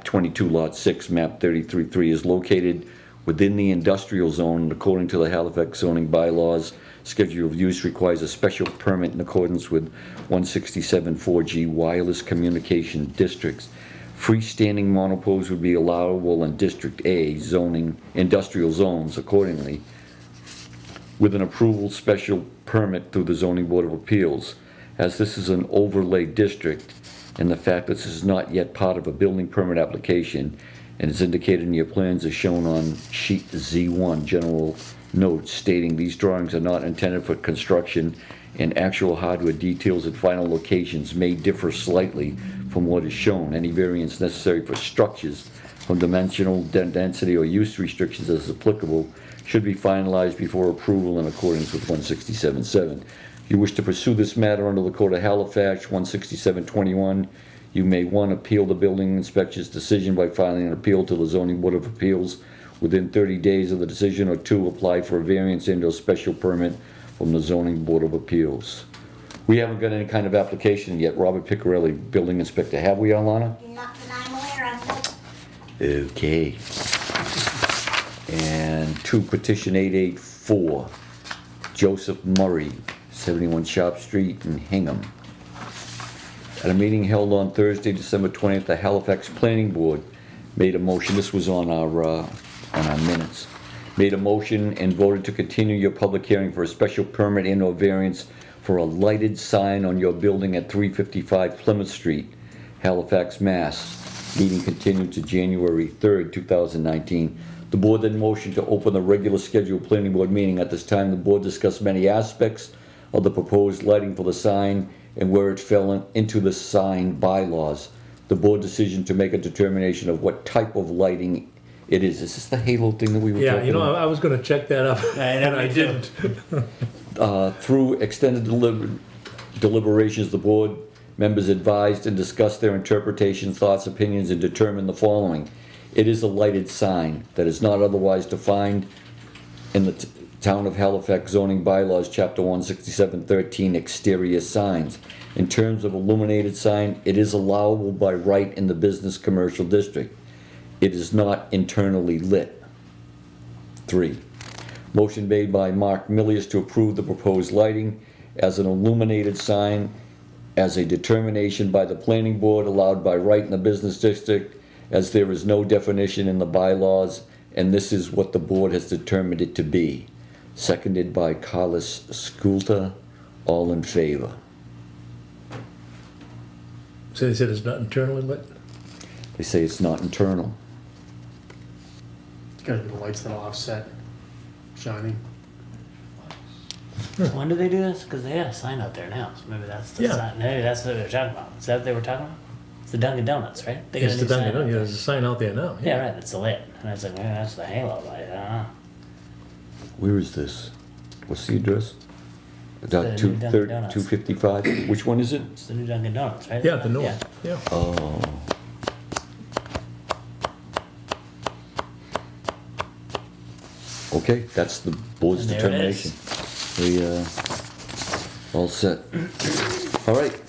22 lot 6, map 33-3, is located within the industrial zone. According to the Halifax zoning bylaws, schedule of use requires a special permit in accordance with 167-4G wireless communication districts. Freestanding monopoles would be allowable in District A zoning, industrial zones accordingly, with an approval special permit through the Zoning Board of Appeals. As this is an overlay district, and the fact that this is not yet part of a building permit application, and is indicated in your plans as shown on sheet Z1, general notes stating these drawings are not intended for construction, and actual hardware details and final locations may differ slightly from what is shown. Any variance necessary for structures from dimensional density or use restrictions as applicable should be finalized before approval in accordance with 167.7. If you wish to pursue this matter under the Code of Halifax, 167.21, you may, 1, appeal the building inspector's decision by filing an appeal to the Zoning Board of Appeals within 30 days of the decision, or 2, apply for a variance and/or special permit from the Zoning Board of Appeals. We haven't got any kind of application yet. Robert Piccarelli, building inspector. Have we, Alana? Not that I'm aware of. Okay. And 2, petition 884, Joseph Murray, 71 Sharp Street in Hingham. At a meeting held on Thursday, December 20th, the Halifax Planning Board made a motion, this was on our minutes, made a motion and voted to continue your public hearing for a special permit and/or variance for a lighted sign on your building at 355 Plymouth Street, Halifax, Mass. Meeting continued to January 3rd, 2019. The board then motioned to open the regular scheduled planning board meeting. At this time, the board discussed many aspects of the proposed lighting for the sign and where it fell into the sign bylaws. The board decision to make a determination of what type of lighting it is. Is this the halo thing that we were talking Yeah, about? you know, I was gonna check that up, and I didn't. Through extended deliberations, the board members advised and discussed their interpretations, thoughts, opinions, and determined the following. It is a lighted sign that is not otherwise defined in the Town of Halifax zoning bylaws, chapter 167.13, exterior signs. In terms of illuminated sign, it is allowable by right in the business commercial district. It is not internally lit. 3, motion made by Mark Milius to approve the proposed lighting as an illuminated sign as a determination by the planning board allowed by right in the business district, as there is no definition in the bylaws and this is what the board has determined it to be. Seconded by Carlos Sculta. All in favor? So they said it's not internal inlet? They say it's not internal. It's gotta be the lights that are offset, shining. When do they do this? Because they had a sign out there now, so maybe that's the Yeah. sign. Maybe that's what they were talking about. Is that what they were talking about? It's the Dunkin' Donuts, right? They got It's a the new sign Dunkin', out yeah, there. there's a sign out there now. Yeah, right. It's lit, and I was like, maybe that's the halo light. I don't know. Where is this? What's the address? the new Dunkin' Donuts. 255? Which one is it? It's the new Dunkin' Donuts, right? Yeah, the new one, yeah. Oh. Okay, that's the board's And there it determination. We, all set. All right.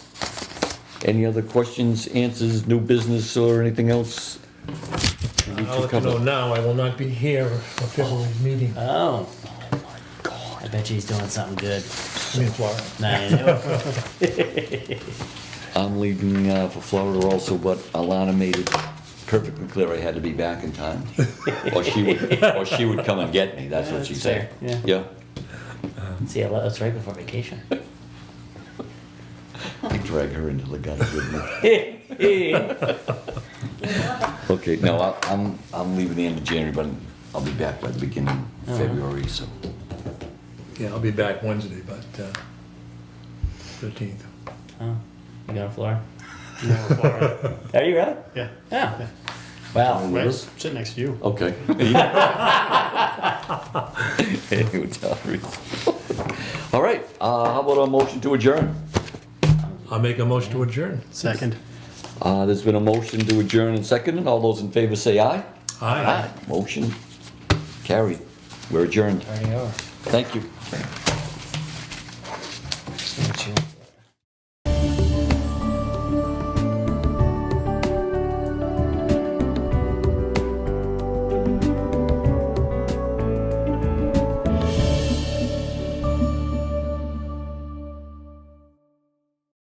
Any other questions, answers, new business, or anything else? we need to I'll let you cover? know now, I will not be here for February's meeting. Oh. I bet you he's doing something good. I'm in Florida. Nah, I'm leaving for Florida also, but Alana made it perfectly clear I had to be back in time. Or she would come and get me, that's what she That's said. fair, Yeah. see, that's right before vacation. I drag her into the gutter with me. Okay, no, I'm leaving the end of January, but I'll be back by the beginning of February, so. Yeah, I'll be back Wednesday, but 15th. Oh, you going to Florida? No, Florida. Are you really? Yeah, Yeah. Wow. right, sitting next to you. Okay. Anyway, tell her. All right, how about a motion to adjourn? I'll make a motion to adjourn. Second. There's been a motion to adjourn and seconded. All those in favor say aye. Aye. Motion carried. We're adjourned. Already over. Thank you. See what you